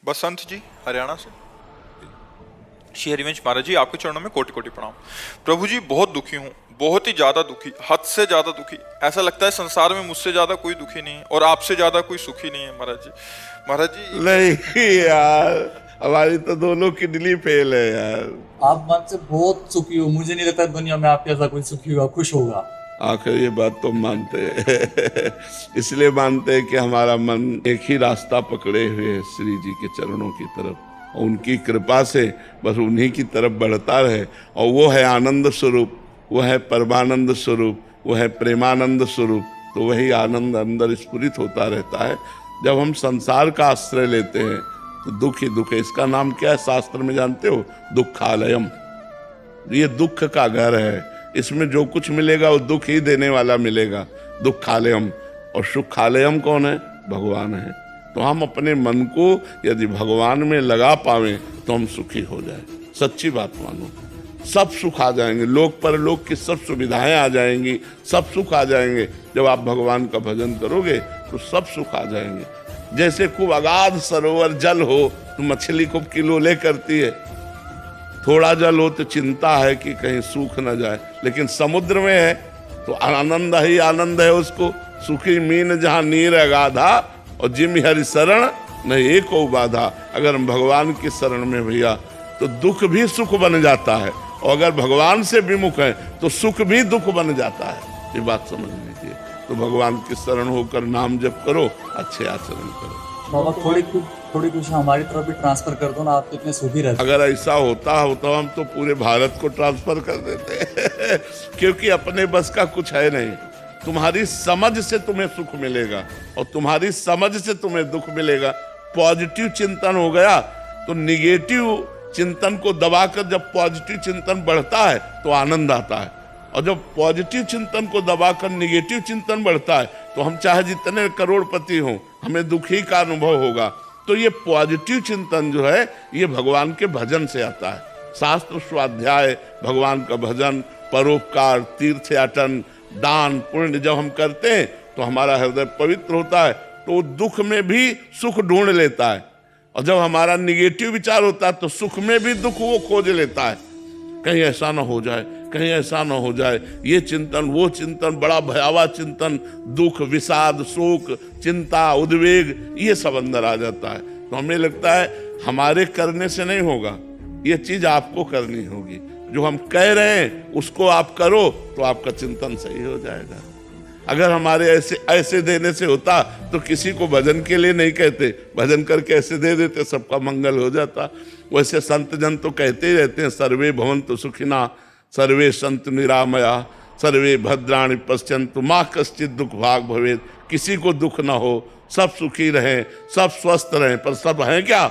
बसंत जी हरियाणा से। श्री हरिवंश महाराज जी, आपके चरणों में कोटि कोटि प्रणाम। प्रभु जी, बहुत दुखी हूँ, बहुत ही ज्यादा दुखी, हद से ज्यादा दुखी। ऐसा लगता है संसार में मुझसे ज्यादा कोई दुखी नहीं है और आपसे ज्यादा कोई सुखी नहीं है महाराज जी। महाराज जी नहीं यार, हमारी तो दोनों किडनी फेल है यार। आप मन से बहुत सुखी हो, मुझे नहीं लगता दुनिया में आपके जैसा कोई सुखी होगा, खुश होगा। आखिर ये बात तो मानते हैं इसलिए मानते हैं कि हमारा मन एक ही रास्ता पकड़े हुए है, श्री जी के चरणों की तरफ, और उनकी कृपा से बस उन्हीं की तरफ बढ़ता रहे। और वो है आनंद स्वरूप, वो है परमानंद स्वरूप, वो है प्रेमानंद स्वरूप। तो वही आनंद अंदर स्फुरित होता रहता है। जब हम संसार का आश्रय लेते हैं तो दुख ही दुख है। इसका नाम क्या है शास्त्र में जानते हो? दुखालयम। ये दुख का घर है। इसमें जो कुछ मिलेगा वो दुख ही देने वाला मिलेगा, दुखालयम। और सुखालयम कौन है? भगवान है। तो हम अपने मन को यदि भगवान में लगा पावें तो हम सुखी हो जाए। सच्ची बात मानो, सब सुख आ जाएंगे, लोक परलोक की सब सुविधाएं आ जाएंगी, सब सुख आ जाएंगे। जब आप भगवान का भजन करोगे तो सब सुख आ जाएंगे। जैसे खूब अगाध सरोवर जल हो तो मछली खूब किलोले करती है, थोड़ा जल हो तो चिंता है कि कहीं सूख न जाए। लेकिन समुद्र में है तो आनंद ही आनंद है उसको। सुखी मीन जहाँ नीर अगाधा और जिम हरि शरण नहीं एको बाधा। अगर हम भगवान की शरण में भैया तो दुख भी सुख बन जाता है, और अगर भगवान से विमुख है तो सुख भी दुख बन जाता है। ये बात समझ लीजिए। तो भगवान की शरण होकर नाम जप करो, अच्छे आचरण करो। बाबा थोड़ी कुछ हमारी तरफ भी ट्रांसफर कर दो ना, आप तो इतने सुखी रहते। अगर ऐसा होता तो हम तो पूरे भारत को ट्रांसफर कर देते क्योंकि अपने बस का कुछ है नहीं। तुम्हारी समझ से तुम्हें सुख मिलेगा और तुम्हारी समझ से तुम्हें दुख मिलेगा। पॉजिटिव चिंतन हो गया तो निगेटिव चिंतन को दबाकर जब पॉजिटिव चिंतन बढ़ता है तो आनंद आता है, और जब पॉजिटिव चिंतन को दबाकर निगेटिव चिंतन बढ़ता है तो हम चाहे जितने करोड़पति हों, हमें दुखी का अनुभव होगा। तो ये पॉजिटिव चिंतन जो है ये भगवान के भजन से आता है। शास्त्र स्वाध्याय, भगवान का भजन, परोपकार, तीर्थ याटन, दान पुण्य जब हम करते हैं तो हमारा हृदय पवित्र होता है, तो दुख में भी सुख ढूंढ लेता है। और जब हमारा निगेटिव विचार होता है तो सुख में भी दुख वो खोज लेता है। कहीं ऐसा ना हो जाए, कहीं ऐसा ना हो जाए, ये चिंतन वो चिंतन, बड़ा भयावह चिंतन, दुख, विषाद, शोक, चिंता, उद्वेग, ये सब अंदर आ जाता है। तो हमें लगता है हमारे करने से नहीं होगा, ये चीज आपको करनी होगी। जो हम कह रहे हैं उसको आप करो तो आपका चिंतन सही हो जाएगा। अगर हमारे ऐसे देने से होता तो किसी को भजन के लिए नहीं कहते, भजन करके ऐसे दे देते, सबका मंगल हो जाता। वैसे संत जन तो कहते ही रहते हैं, सर्वे भवन्तु सुखिना, सर्वे सन्तु निरामया, सर्वे भद्राणि पश्यन्तु, माँ कश्चित् दुख भाग भवेत्। किसी को दुख ना हो, सब सुखी रहें, सब स्वस्थ रहें। पर सब हैं क्या?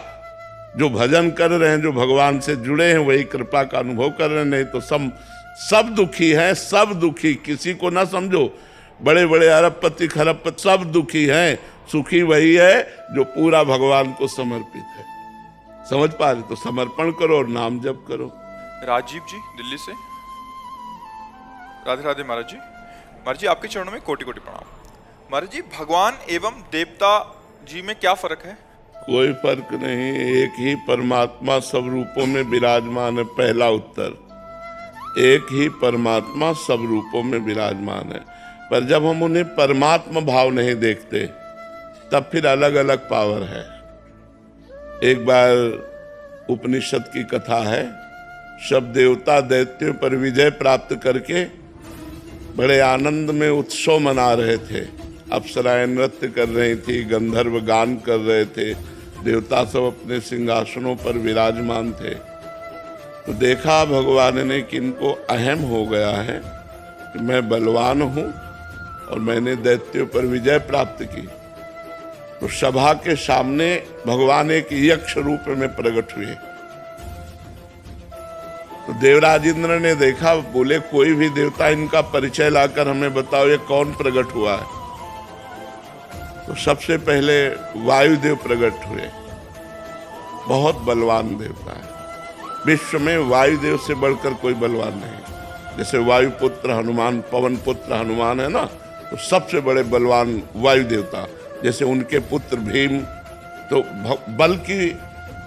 जो भजन कर रहे हैं, जो भगवान से जुड़े हैं, वही कृपा का अनुभव कर रहे हैं। नहीं तो सब दुखी हैं, सब दुखी। किसी को ना समझो, बड़े बड़े अरबपति खरबपति सब दुखी हैं, सुखी वही है जो पूरा भगवान को समर्पित है। समझ पा रहे? तो समर्पण करो और नाम जप करो। राजीव जी दिल्ली से। राधे राधे महाराज जी। महाराज जी, आपके चरणों में कोटि कोटि प्रणाम। महाराज जी, भगवान एवं देवता जी में क्या फर्क है? कोई फर्क नहीं, एक ही परमात्मा सब रूपों में विराजमान है। पहला उत्तर, एक ही परमात्मा सब रूपों में विराजमान है। पर जब हम उन्हें परमात्मा भाव नहीं देखते तब फिर अलग अलग पावर है। एक बार उपनिषद की कथा है, सब देवता दैत्यों पर विजय प्राप्त करके बड़े आनंद में उत्सव मना रहे थे। अप्सराएं नृत्य कर रही थी, गंधर्व गान कर रहे थे, देवता सब अपने सिंहासनों पर विराजमान थे। तो देखा भगवान ने कि इनको अहम हो गया है कि मैं बलवान हूं और मैंने दैत्यों पर विजय प्राप्त की। तो सभा के सामने भगवान एक यक्ष रूप में प्रकट हुए। तो देवराज इंद्र ने देखा, बोले कोई भी देवता इनका परिचय लाकर हमें बताओ, ये कौन प्रकट हुआ है? तो सबसे पहले वायुदेव प्रकट हुए। बहुत बलवान देवता है, विश्व में वायुदेव से बढ़कर कोई बलवान नहीं। जैसे वायुपुत्र हनुमान, पवन पुत्र हनुमान है ना, तो सबसे बड़े बलवान वायु देवता। जैसे उनके पुत्र भीम तो बल की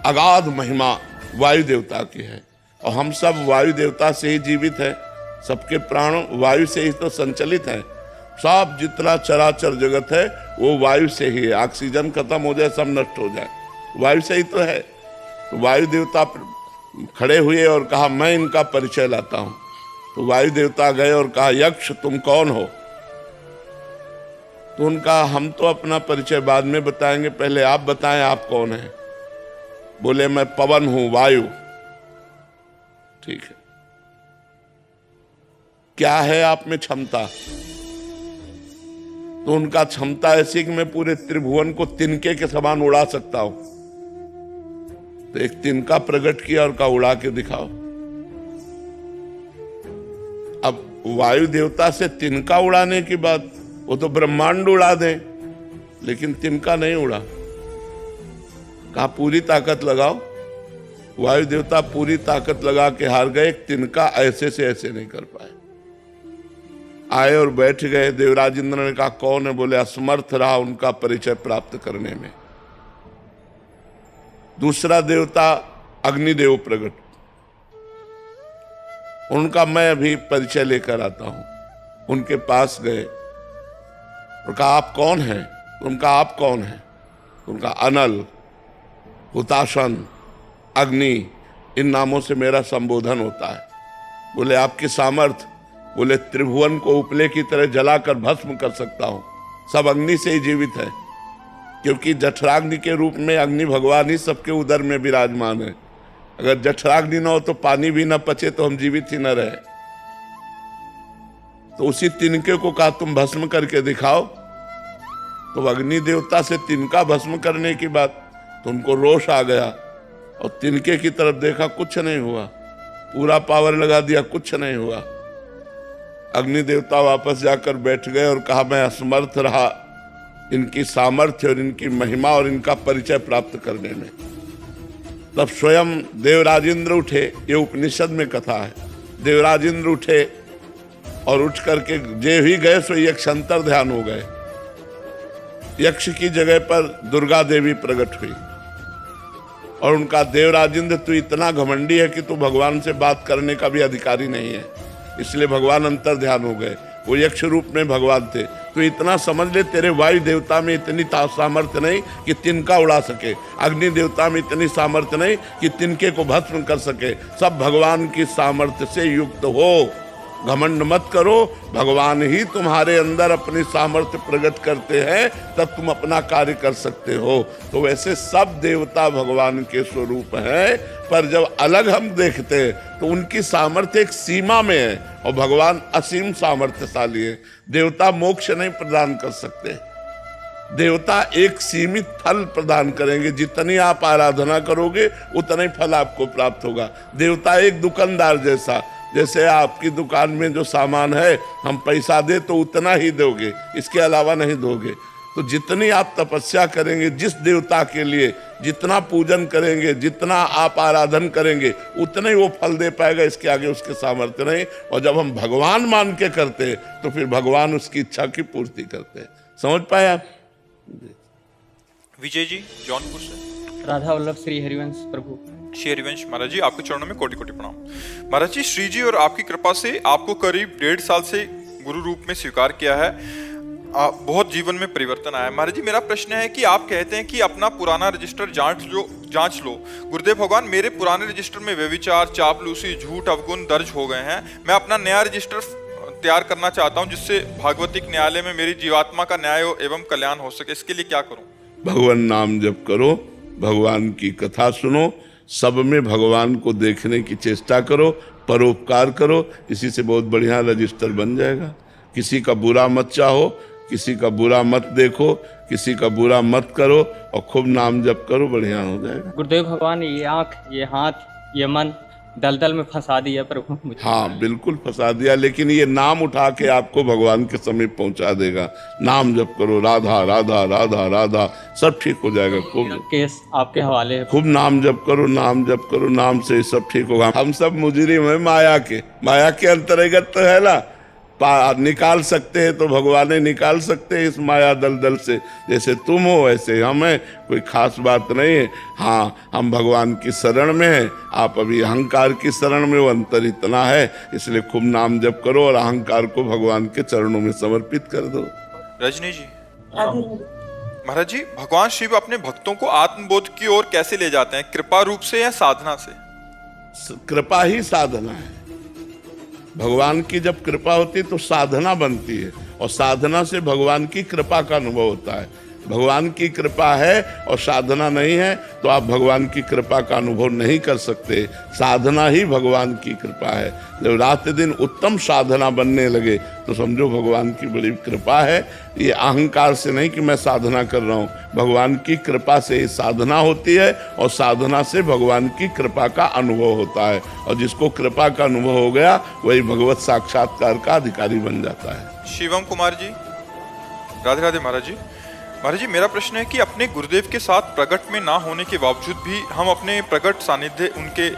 अगाध महिमा वायु देवता की है, और हम सब वायु देवता से ही जीवित है। सबके प्राण वायु से ही तो संचलित है। सब जितना चराचर जगत है वो वायु से ही है। ऑक्सीजन खत्म हो जाए, सब नष्ट हो जाए, वायु से ही तो है। तो वायु देवता खड़े हुए और कहा मैं इनका परिचय लाता हूं। तो वायु देवता गए और कहा यक्ष तुम कौन हो? तो उनका हम तो अपना परिचय बाद में बताएंगे, पहले आप बताएं आप कौन हैं। बोले मैं पवन हूं, वायु। ठीक है, क्या है आप में क्षमता? तो उनका क्षमता ऐसी कि मैं पूरे त्रिभुवन को तिनके के समान उड़ा सकता हूं। तो एक तिनका प्रकट किया और कहा उड़ा के दिखाओ। अब वायु देवता से तिनका उड़ाने की बात, वो तो ब्रह्मांड उड़ा दें, लेकिन तिनका नहीं उड़ा। कहा पूरी ताकत लगाओ। वायु देवता पूरी ताकत लगा के हार गए। तिनका ऐसे से ऐसे नहीं कर पाए। आए और बैठ गए। देवराज इंद्र ने कहा कौन है? बोले असमर्थ रहा उनका परिचय प्राप्त करने में। दूसरा देवता अग्निदेव प्रकट, उनका मैं अभी परिचय लेकर आता हूं। उनके पास गए और कहा आप कौन हैं? उनका आप कौन हैं? उनका अनल, हुताशन, अग्नि, इन नामों से मेरा संबोधन होता है। बोले आपकी सामर्थ्य? बोले त्रिभुवन को उपले की तरह जलाकर भस्म कर सकता हूं। सब अग्नि से ही जीवित है, क्योंकि जठराग्नि के रूप में अग्नि भगवान ही सबके उदर में विराजमान है। अगर जठराग्नि न हो तो पानी भी न पचे तो हम जीवित ही न रहे। तो उसी तिनके को कहा तुम भस्म करके दिखाओ। तो अग्नि देवता से तिनका भस्म करने की बात, तो उनको रोष आ गया और तिनके की तरफ देखा, कुछ नहीं हुआ। पूरा पावर लगा दिया, कुछ नहीं हुआ। अग्नि देवता वापस जाकर बैठ गए और कहा मैं असमर्थ रहा इनकी सामर्थ्य और इनकी महिमा और इनका परिचय प्राप्त करने में। तब स्वयं देवराजेंद्र उठे। ये उपनिषद में कथा है। देवराजेंद्र उठे और उठ करके जे ही गए सो यक्षंतर ध्यान हो गए। यक्ष की जगह पर दुर्गा देवी प्रकट हुई और उनका देवराजेंद्र तू इतना घमंडी है कि तू भगवान से बात करने का भी अधिकारी नहीं है। इसलिए भगवान अंतर ध्यान हो गए। वो यक्ष रूप में भगवान थे। तो इतना समझ ले तेरे वायु देवता में इतनी सामर्थ्य नहीं कि तिनका उड़ा सके, अग्नि देवता में इतनी सामर्थ्य नहीं कि तिनके को भस्म कर सके। सब भगवान की सामर्थ्य से युक्त हो। घमंड मत करो, भगवान ही तुम्हारे अंदर अपनी सामर्थ्य प्रकट करते हैं, तब तुम अपना कार्य कर सकते हो। तो वैसे सब देवता भगवान के स्वरूप हैं, पर जब अलग हम देखते हैं तो उनकी सामर्थ्य एक सीमा में है और भगवान असीम सामर्थ्यशाली है। देवता मोक्ष नहीं प्रदान कर सकते। देवता एक सीमित फल प्रदान करेंगे। जितनी आप आराधना करोगे उतना ही फल आपको प्राप्त होगा। देवता एक दुकानदार जैसे आपकी दुकान में जो सामान है, हम पैसा दे तो उतना ही दोगे, इसके अलावा नहीं दोगे। तो जितनी आप तपस्या करेंगे, जिस देवता के लिए जितना पूजन करेंगे, जितना आप आराधन करेंगे, उतना ही वो फल दे पाएगा। इसके आगे उसके सामर्थ्य नहीं। और जब हम भगवान मान के करते हैं तो फिर भगवान उसकी इच्छा की पूर्ति करते हैं। समझ पाए आप? विजय जी जौनपुर से। राधा वल्लभ श्री हरिवंश प्रभु। श्री हरिवंश महाराज जी, आपके चरणों में कोटि कोटि प्रणाम। महाराज जी, श्री जी और आपकी कृपा से आपको करीब 1.5 साल से गुरु रूप में स्वीकार किया है। बहुत जीवन में परिवर्तन आया। महाराज जी, मेरा प्रश्न है कि आप कहते हैं कि अपना पुराना रजिस्टर जांच लो। गुरुदेव भगवान, मेरे पुराने रजिस्टर में व्यभिचार, चापलूसी, झूठ, अवगुण दर्ज हो गए हैं। मैं अपना नया रजिस्टर तैयार करना चाहता हूं, जिससे भागवतिक न्यायालय में मेरी जीवात्मा का न्याय एवं कल्याण हो सके। इसके लिए क्या करूं? भगवान नाम जप करो, भगवान की कथा सुनो, सब में भगवान को देखने की चेष्टा करो, परोपकार करो। इसी से बहुत बढ़िया रजिस्टर बन जाएगा। किसी का बुरा मत चाहो, किसी का बुरा मत देखो, किसी का बुरा मत करो और खूब नाम जप करो, बढ़िया हो जाएगा। गुरुदेव भगवान, ये आंख, ये हाथ, ये मन दलदल में फंसा दिया प्रभु मुझे। हाँ, बिल्कुल फंसा दिया, लेकिन ये नाम उठा के आपको भगवान के समीप पहुंचा देगा। नाम जप करो, राधा राधा राधा राधा, सब ठीक हो जाएगा। खूब केस आपके हवाले है। खूब नाम जप करो, नाम जप करो, नाम से सब ठीक होगा। हम सब मुजरिम है माया के अंतर्गत तो है ना। निकाल सकते हैं तो भगवान ने निकाल सकते हैं इस माया दलदल से। जैसे तुम हो वैसे हम हैं, कोई खास बात नहीं है। हाँ, हम भगवान की शरण में हैं, आप अभी अहंकार की शरण में हो, अंतर इतना है। इसलिए खूब नाम जप करो और अहंकार को भगवान के चरणों में समर्पित कर दो। रजनी जी, महाराज जी, भगवान शिव अपने भक्तों को आत्मबोध की ओर कैसे ले जाते हैं, कृपा रूप से या साधना से? कृपा ही साधना है। भगवान की जब कृपा होती है तो साधना बनती है, और साधना से भगवान की कृपा का अनुभव होता है। भगवान की कृपा है और साधना नहीं है तो आप भगवान की कृपा का अनुभव नहीं कर सकते। साधना ही भगवान की कृपा है। जब रात दिन उत्तम साधना बनने लगे तो समझो भगवान की बड़ी कृपा है। ये अहंकार से नहीं कि मैं साधना कर रहा हूँ, भगवान की कृपा से ही साधना होती है, और साधना से भगवान की कृपा का अनुभव होता है। और जिसको कृपा का अनुभव हो गया वही भगवत साक्षात्कार का अधिकारी बन जाता है। शिवम कुमार जी, राधे राधे महाराज जी। महाराज जी, मेरा प्रश्न है कि अपने गुरुदेव के साथ प्रकट में ना होने के बावजूद भी हम अपने प्रकट सानिध्य उनके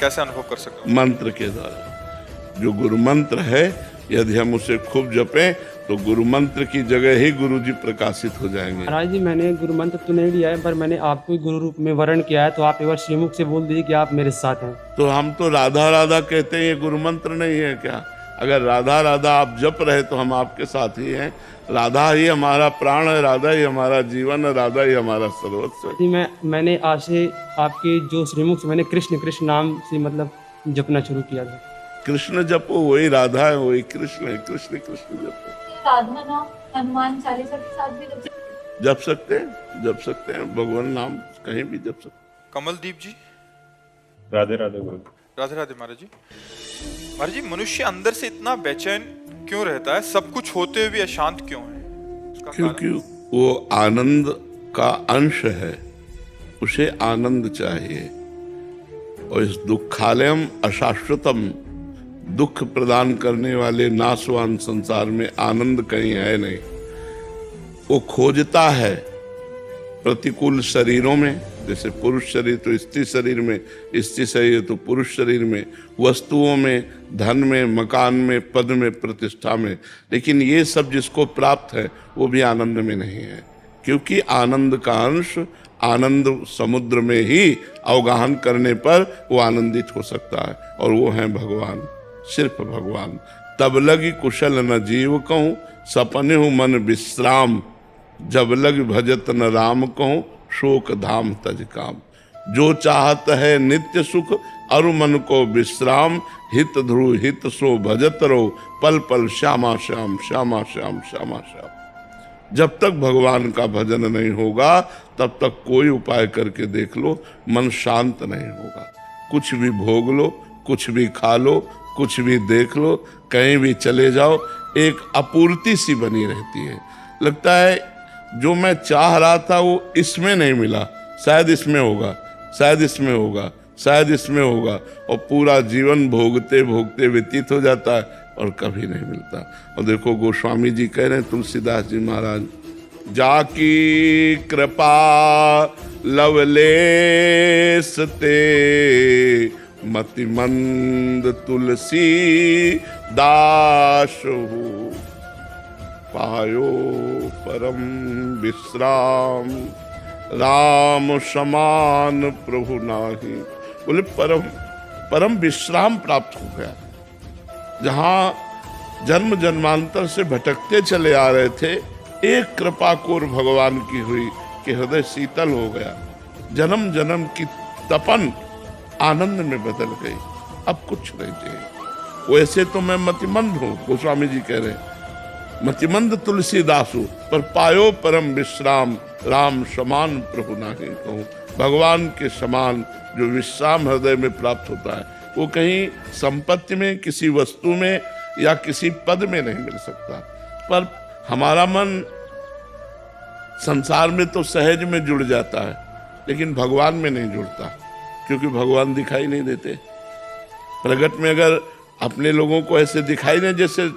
कैसे अनुभव कर सकते हैं? मंत्र के द्वारा। जो गुरु मंत्र है यदि हम उसे खूब जपें तो गुरु मंत्र की जगह ही गुरु जी प्रकाशित हो जाएंगे। महाराज जी, मैंने गुरु मंत्र तो नहीं लिया है, पर मैंने आपको गुरु रूप में वर्ण किया है, तो आप एक बार श्रीमुख से बोल दीजिए कि आप मेरे साथ हैं। तो हम तो राधा राधा कहते हैं, ये गुरु मंत्र नहीं है क्या? अगर राधा राधा आप जप रहे तो हम आपके साथ ही हैं। राधा ही हमारा प्राण है, राधा ही हमारा जीवन है, राधा ही हमारा सर्वस्व है। जी, मैंने आज से आपके जो श्रीमुख से मैंने कृष्ण कृष्ण नाम से मतलब जपना शुरू किया था। कृष्ण जपो, वही राधा है, वही कृष्ण है। कृष्ण कृष्ण जपो। साधना नाम हनुमान चालीसा के साथ भी जप सकते हैं, जप सकते हैं। भगवान नाम कहीं भी जप सकते हैं। कमलदीप जी, राधे राधे गुरु। राधे राधे महाराज जी। महाराज जी, मनुष्य अंदर से इतना बेचैन क्यों रहता है, सब कुछ होते हुए भी अशांत क्यों है? क्योंकि वो आनंद का अंश है, उसे आनंद चाहिए। और इस दुखालयम अशाश्वतम, दुख प्रदान करने वाले नाशवान संसार में आनंद कहीं है नहीं। वो खोजता है प्रतिकूल शरीरों में, जैसे पुरुष शरीर तो स्त्री शरीर में, स्त्री शरीर तो पुरुष शरीर में, वस्तुओं में, धन में, मकान में, पद में, प्रतिष्ठा में। लेकिन ये सब जिसको प्राप्त है वो भी आनंद में नहीं है, क्योंकि आनंद का अंश आनंद समुद्र में ही अवगाहन करने पर वो आनंदित हो सकता है, और वो है भगवान, सिर्फ भगवान। तब लगी कुशल न जीव कहूँ, सपने हूँ मन विश्राम, जब लग भजत न राम कहूँ, शोक धाम तज काम। जो चाहत है नित्य सुख, अरु मन को विश्राम, हित ध्रुव हित सो भजत रहो, पल पल श्यामा श्याम श्यामा श्याम श्यामा श्याम। जब तक भगवान का भजन नहीं होगा तब तक कोई उपाय करके देख लो, मन शांत नहीं होगा। कुछ भी भोग लो, कुछ भी खा लो, कुछ भी देख लो, कहीं भी चले जाओ, एक अपूर्ति सी बनी रहती है। लगता है जो मैं चाह रहा था वो इसमें नहीं मिला, शायद इसमें होगा, शायद इसमें होगा, शायद इसमें होगा, और पूरा जीवन भोगते भोगते व्यतीत हो जाता है और कभी नहीं मिलता। और देखो गोस्वामी जी कह रहे हैं, तुलसीदास जी महाराज, जाकी कृपा लवलेस ते, मतिमंद तुलसी दास हो, पायो परम विश्राम, राम समान प्रभु नाही। बोले परम विश्राम प्राप्त हो गया। जहां जन्म जन्मांतर से भटकते चले आ रहे थे, एक कृपा कोर भगवान की हुई कि हृदय शीतल हो गया। जन्म जन्म की तपन आनंद में बदल गई। अब कुछ नहीं चाहिए। वैसे तो मैं मतिमंद हूँ, गोस्वामी जी कह रहे, मतिमंद तुलसीदासु, पर पायो परम विश्राम, राम समान प्रभु नाही कहूँ। भगवान के समान जो विश्राम हृदय में प्राप्त होता है वो कहीं संपत्ति में, किसी वस्तु में या किसी पद में नहीं मिल सकता। पर हमारा मन संसार में तो सहज में जुड़ जाता है, लेकिन भगवान में नहीं जुड़ता, क्योंकि भगवान दिखाई नहीं देते। प्रगट में अगर अपने लोगों को ऐसे दिखाई नहीं जैसे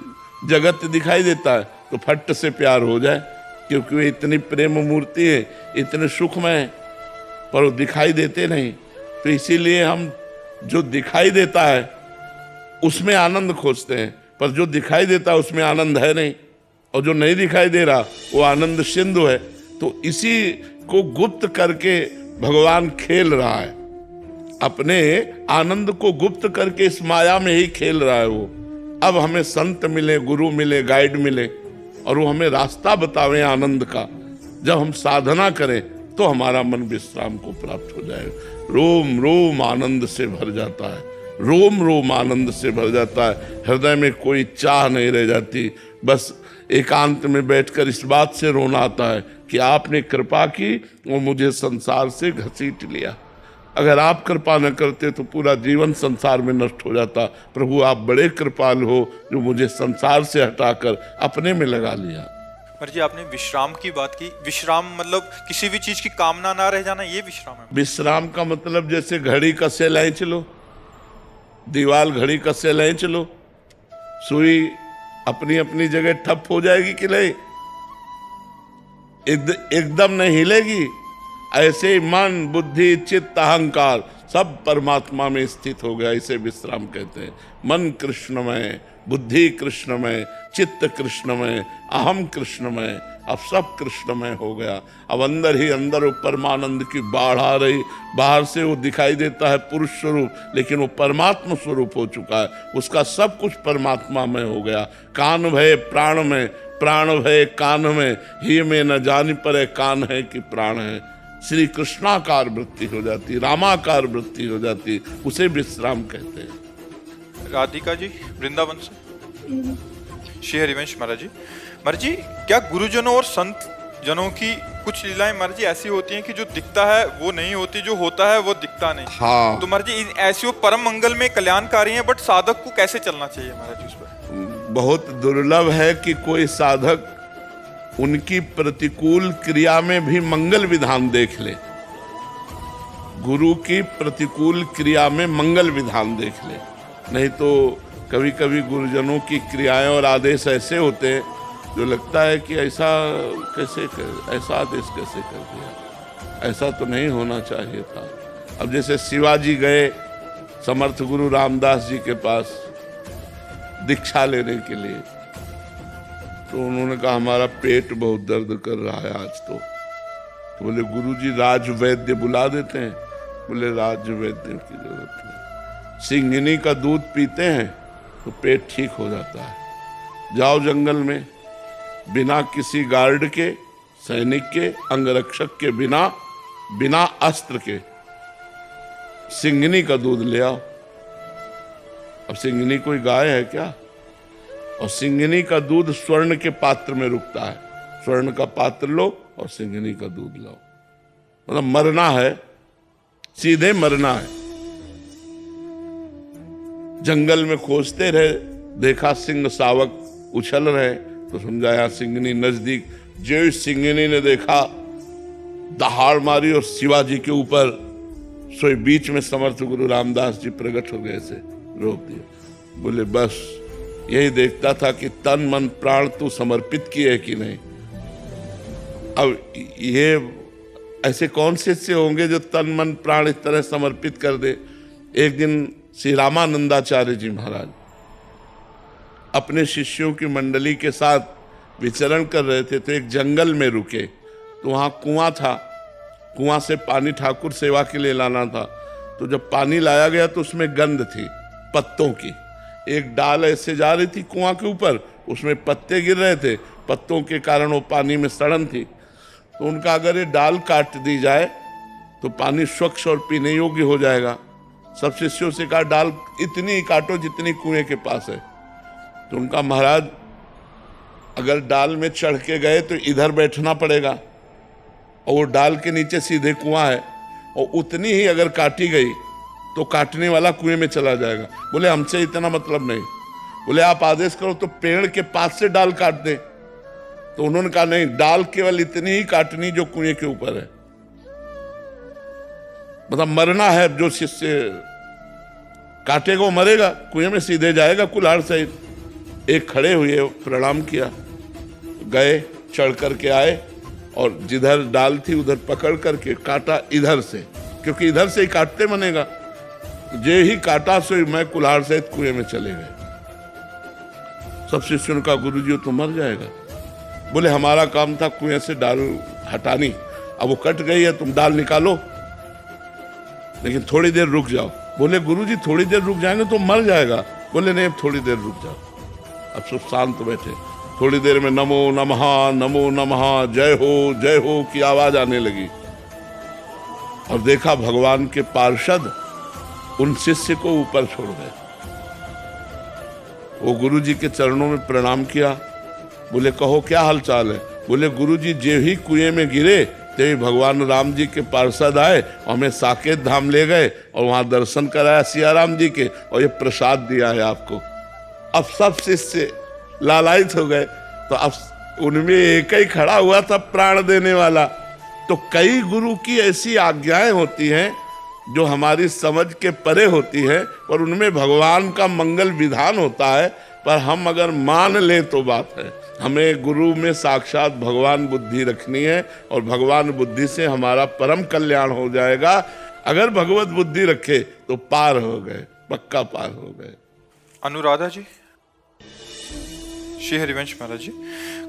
जगत दिखाई देता है तो फट से प्यार हो जाए, क्योंकि वे इतनी प्रेम मूर्ति है, इतने सुखमय है, पर वो दिखाई देते नहीं। तो इसीलिए हम जो दिखाई देता है उसमें आनंद खोजते हैं, पर जो दिखाई देता है उसमें आनंद है नहीं, और जो नहीं दिखाई दे रहा वो आनंद सिंधु है। तो इसी को गुप्त करके भगवान खेल रहा है, अपने आनंद को गुप्त करके इस माया में ही खेल रहा है वो। अब हमें संत मिले, गुरु मिले, गाइड मिले, और वो हमें रास्ता बतावे आनंद का। जब हम साधना करें तो हमारा मन विश्राम को प्राप्त हो जाएगा। रोम रोम आनंद से भर जाता है, रोम रोम आनंद से भर जाता है। हृदय में कोई चाह नहीं रह जाती। बस एकांत में बैठकर इस बात से रोना आता है कि आपने कृपा की और मुझे संसार से घसीट लिया। अगर आप कृपा न करते तो पूरा जीवन संसार में नष्ट हो जाता। प्रभु आप बड़े कृपाल हो जो मुझे संसार से हटाकर अपने में लगा लिया। महाराज जी आपने विश्राम की बात की। विश्राम मतलब किसी भी चीज की कामना ना रह जाना, ये विश्राम है? विश्राम का मतलब जैसे घड़ी कसे लाए चलो, दीवाल घड़ी कसे लाए चलो, सुई अपनी अपनी जगह ठप हो जाएगी कि नहीं? एकदम नहीं हिलेगी। ऐसे ही मन, बुद्धि, चित्त, अहंकार सब परमात्मा में स्थित हो गया, इसे विश्राम कहते हैं। मन कृष्णमय, बुद्धि कृष्णमय, चित्त कृष्णमय, अहम कृष्णमय, अब सब कृष्णमय हो गया। अब अंदर ही अंदर वो परमानंद की बाढ़ आ रही। बाहर से वो दिखाई देता है पुरुष स्वरूप, लेकिन वो परमात्मा स्वरूप हो चुका है। उसका सब कुछ परमात्मा में हो गया। कान भय प्राण में, प्राण भय कान में, ही में न जान पर कान है कि प्राण है। श्री कृष्णाकार वृत्ति हो जाती, रामाकार वृत्ति हो जाती, उसे विश्राम कहते हैं। राधिका जी वृंदावन से। श्री हरिवंश महाराज जी, महाराज जी क्या गुरुजनों और संत जनों की कुछ लीलाएं महाराज जी ऐसी होती हैं कि जो दिखता है वो नहीं होती, जो होता है वो दिखता नहीं? हाँ। तो महाराज जी ऐसी वो परम मंगल में कल्याणकारी हैं, बट साधक को कैसे चलना चाहिए महाराज जी उस पर? बहुत दुर्लभ है कि कोई साधक उनकी प्रतिकूल क्रिया में भी मंगल विधान देख ले। गुरु की प्रतिकूल क्रिया में मंगल विधान देख ले। नहीं तो कभी कभी गुरुजनों की क्रियाएं और आदेश ऐसे होते हैं जो लगता है कि ऐसा कैसे कर, ऐसा आदेश कैसे कर दिया, ऐसा तो नहीं होना चाहिए था। अब जैसे शिवाजी गए समर्थ गुरु रामदास जी के पास दीक्षा लेने के लिए, तो उन्होंने कहा हमारा पेट बहुत दर्द कर रहा है आज तो बोले गुरुजी राज वैद्य बुला देते हैं। बोले राज वैद्य की जरूरत नहीं, सिंघनी का दूध पीते हैं तो पेट ठीक हो जाता है। जाओ जंगल में, बिना किसी गार्ड के, सैनिक के, अंगरक्षक के, बिना अस्त्र के सिंघनी का दूध ले आओ। अब सिंघनी कोई गाय है क्या? और सिंघनी का दूध स्वर्ण के पात्र में रुकता है। स्वर्ण का पात्र लो और सिंघनी का दूध लाओ। मतलब मरना है, सीधे मरना है। जंगल में खोजते रहे, देखा सिंह शावक उछल रहे, तो समझा यहाँ सिंघनी नजदीक। जो सिंघनी ने देखा दहाड़ मारी और शिवाजी के ऊपर, सोई बीच में समर्थ गुरु रामदास जी प्रकट हो गए, से रोक दिया। बोले बस यही देखता था कि तन मन प्राण तू समर्पित किए कि नहीं। अब ये ऐसे कौन से होंगे जो तन मन प्राण इस तरह समर्पित कर दे। एक दिन श्री रामानंदाचार्य जी महाराज अपने शिष्यों की मंडली के साथ विचरण कर रहे थे, तो एक जंगल में रुके। तो वहाँ कुआं था, कुआं से पानी ठाकुर सेवा के लिए लाना था। तो जब पानी लाया गया तो उसमें गंध थी पत्तों की। एक डाल ऐसे जा रही थी कुआं के ऊपर, उसमें पत्ते गिर रहे थे, पत्तों के कारण वो पानी में सड़न थी। तो उनका अगर ये डाल काट दी जाए तो पानी स्वच्छ और पीने योग्य हो जाएगा। सब शिष्यों से कहा डाल इतनी ही काटो जितनी कुएं के पास है। तो उनका महाराज अगर डाल में चढ़ के गए तो इधर बैठना पड़ेगा, और वो डाल के नीचे सीधे कुआं है, और उतनी ही अगर काटी गई तो काटने वाला कुएं में चला जाएगा। बोले हमसे इतना मतलब नहीं। बोले आप आदेश करो तो पेड़ के पास से डाल काट दे। तो उन्होंने कहा नहीं, डाल केवल इतनी ही काटनी जो कुएं के ऊपर है। मतलब मरना है, जो शिष्य काटेगा वो मरेगा, कुएं में सीधे जाएगा कुल्हाड़ सहित। एक खड़े हुए, प्रणाम किया, गए, चढ़ करके आए, और जिधर डाल थी उधर पकड़ करके काटा इधर से, क्योंकि इधर से ही काटते बनेगा। जे ही काटा सो मैं कुल्हाड़ सहित कुएं में चले गए। सब शिष्यों ने कहा गुरुजी वो तो मर जाएगा। बोले हमारा काम था कुएं से डाल हटानी, अब वो कट गई है, तुम डाल निकालो, लेकिन थोड़ी देर रुक जाओ। बोले गुरुजी थोड़ी देर रुक जाएंगे तो मर जाएगा। बोले नहीं, अब थोड़ी देर रुक जाओ। अब सब शांत बैठे। थोड़ी देर में नमो नमः जय हो की आवाज आने लगी, और देखा भगवान के पार्षद उन शिष्य को ऊपर छोड़ गए। वो गुरुजी के चरणों में प्रणाम किया। बोले कहो क्या हालचाल है? बोले गुरुजी जे ही कुएं में गिरे ते भगवान राम जी के पार्षद आए और हमें साकेत धाम ले गए और वहां दर्शन कराया सिया राम जी के, और ये प्रसाद दिया है आपको। अब सब शिष्य लालायित हो गए। तो अब उनमें एक ही खड़ा हुआ था प्राण देने वाला। तो कई गुरु की ऐसी आज्ञाएं होती हैं जो हमारी समझ के परे होती है, और उनमें भगवान का मंगल विधान होता है। पर हम अगर मान लें तो बात है। हमें गुरु में साक्षात भगवान बुद्धि रखनी है, और भगवान बुद्धि से हमारा परम कल्याण हो जाएगा। अगर भगवत बुद्धि रखे तो पार हो गए, पक्का पार हो गए। अनुराधा जी, श्री हरिवंश महाराज जी,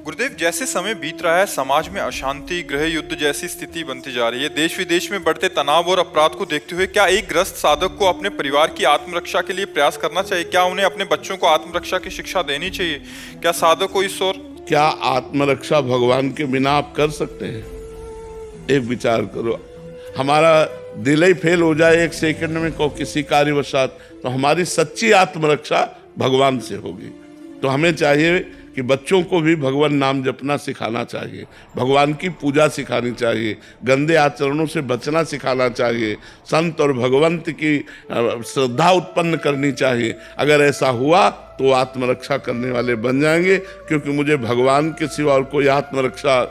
गुरुदेव जैसे समय बीत रहा है, समाज में अशांति, गृह युद्ध जैसी स्थिति बनती जा रही है। देश विदेश में बढ़ते तनाव और अपराध को देखते हुए क्या एक ग्रस्त साधक को अपने परिवार की आत्मरक्षा के लिए प्रयास करना चाहिए? क्या उन्हें अपने बच्चों को आत्मरक्षा की शिक्षा देनी चाहिए? क्या साधक को इस ओर? क्या आत्मरक्षा भगवान के बिना आप कर सकते हैं? एक विचार करो, हमारा दिल ही फेल हो जाए एक सेकंड में को किसी कार्यवशात, तो हमारी सच्ची आत्मरक्षा भगवान से होगी। तो हमें चाहिए कि बच्चों को भी भगवान नाम जपना सिखाना चाहिए, भगवान की पूजा सिखानी चाहिए, गंदे आचरणों से बचना सिखाना चाहिए, संत और भगवंत की श्रद्धा उत्पन्न करनी चाहिए। अगर ऐसा हुआ तो आत्मरक्षा करने वाले बन जाएंगे, क्योंकि मुझे भगवान के सिवा और कोई आत्मरक्षा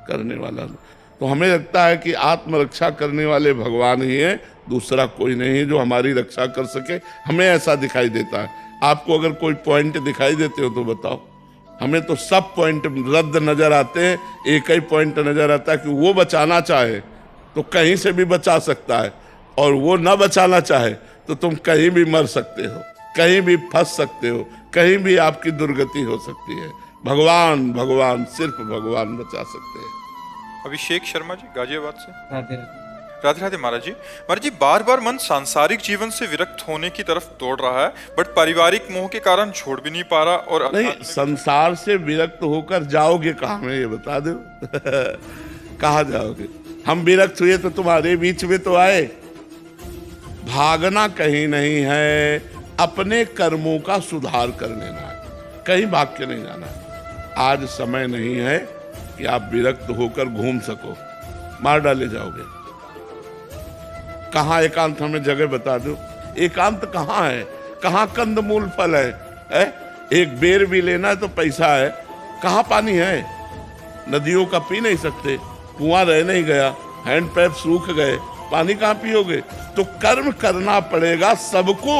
करने वाला नहीं। तो हमें लगता है कि आत्मरक्षा करने वाले भगवान ही हैं, दूसरा कोई नहीं है जो हमारी रक्षा कर सके। हमें ऐसा दिखाई देता है। आपको अगर कोई पॉइंट दिखाई देते हो तो बताओ। हमें तो सब पॉइंट रद्द नजर आते हैं। एक ही पॉइंट नजर आता है कि वो बचाना चाहे तो कहीं से भी बचा सकता है, और वो ना बचाना चाहे तो तुम कहीं भी मर सकते हो, कहीं भी फंस सकते हो, कहीं भी आपकी दुर्गति हो सकती है। भगवान भगवान सिर्फ भगवान बचा सकते हैं। अभिषेक शर्मा जी, गाजियाबाद से। राधे राधे। राधे राधे महाराज जी। महाराज जी, बार बार मन सांसारिक जीवन से विरक्त होने की तरफ दौड़ रहा है, बट पारिवारिक मोह के कारण छोड़ भी नहीं पा रहा। और नहीं, संसार से विरक्त होकर जाओगे कहाँ में, ये बता दो। कहाँ जाओगे? हम विरक्त हुए तो तुम्हारे बीच में तो आए। भागना कहीं नहीं है, अपने कर्मों का सुधार कर लेना है, कहीं भाग के नहीं जाना है। आज समय नहीं है कि आप विरक्त होकर घूम सको, मार डाले जाओगे। कहाँ एकांत, हमें जगह बता दो। एकांत कहाँ है? कहाँ कंदमूल फल है? एक बेर भी लेना है तो पैसा है, कहाँ पानी है? नदियों का पी नहीं सकते, कुआं रह नहीं गया, हैंड पैप सूख गए, पानी कहाँ पियोगे? तो कर्म करना पड़ेगा सबको।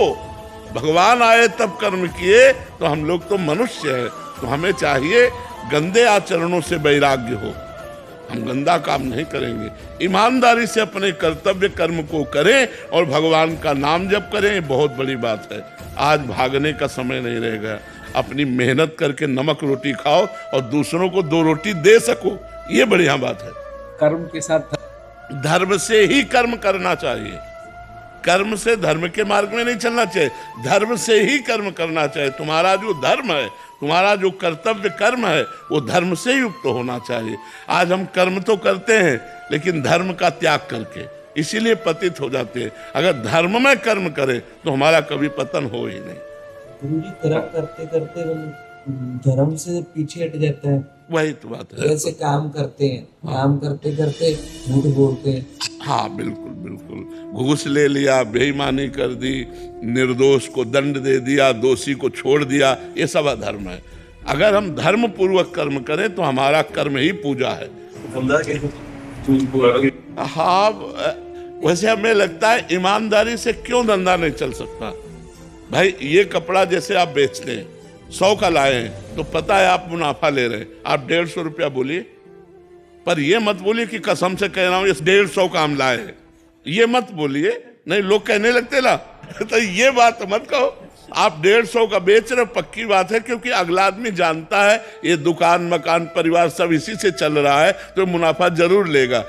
भगवान आए तब कर्म किए, तो हम लोग तो मनुष्य हैं। तो हमें चाहिए गंदे आचरणों से वैराग्य हो। हम गंदा काम नहीं करेंगे, ईमानदारी से अपने कर्तव्य कर्म को करें और भगवान का नाम जप करें। ये बहुत बड़ी बात है। आज भागने का समय नहीं रह गया। अपनी मेहनत करके नमक रोटी खाओ और दूसरों को 2 रोटी दे सको, ये बढ़िया बात है। कर्म के साथ धर्म से ही कर्म करना चाहिए, कर्म से धर्म के मार्ग में नहीं चलना चाहिए, धर्म से ही कर्म करना चाहिए। तुम्हारा जो धर्म है, तुम्हारा जो कर्तव्य कर्म है, वो धर्म से युक्त होना चाहिए। आज हम कर्म तो करते हैं लेकिन धर्म का त्याग करके, इसीलिए पतित हो जाते हैं। अगर धर्म में कर्म करें तो हमारा कभी पतन हो ही नहीं। गुरुजी कर्म करते करते धर्म से पीछे हट जाते हैं। वही तो बात है। ऐसे काम करते हैं, काम करते करते झूठ बोलते हैं। हाँ बिल्कुल बिल्कुल, घूस ले लिया, बेईमानी कर दी, निर्दोष को दंड दे दिया, दोषी को छोड़ दिया, ये सब अधर्म है। अगर हम धर्म पूर्वक कर्म करें तो हमारा कर्म ही पूजा है। हाँ, वैसे हमें लगता है ईमानदारी से क्यों धंधा नहीं चल सकता? भाई ये कपड़ा जैसे आप बेचते हैं, 100 का लाए हैं तो पता है आप मुनाफा ले रहे हैं, आप 150 रुपया बोलिए, पर ये मत बोलिए कि कसम से कह रहा हूं ये 150 का हम लाए हैं, ये मत बोलिए, नहीं लोग कहने लगते ना। तो ये बात मत कहो। आप 150 का बेच रहे हो, पक्की बात है, क्योंकि अगला आदमी जानता है ये दुकान मकान परिवार सब इसी से चल रहा है, तो मुनाफा जरूर लेगा।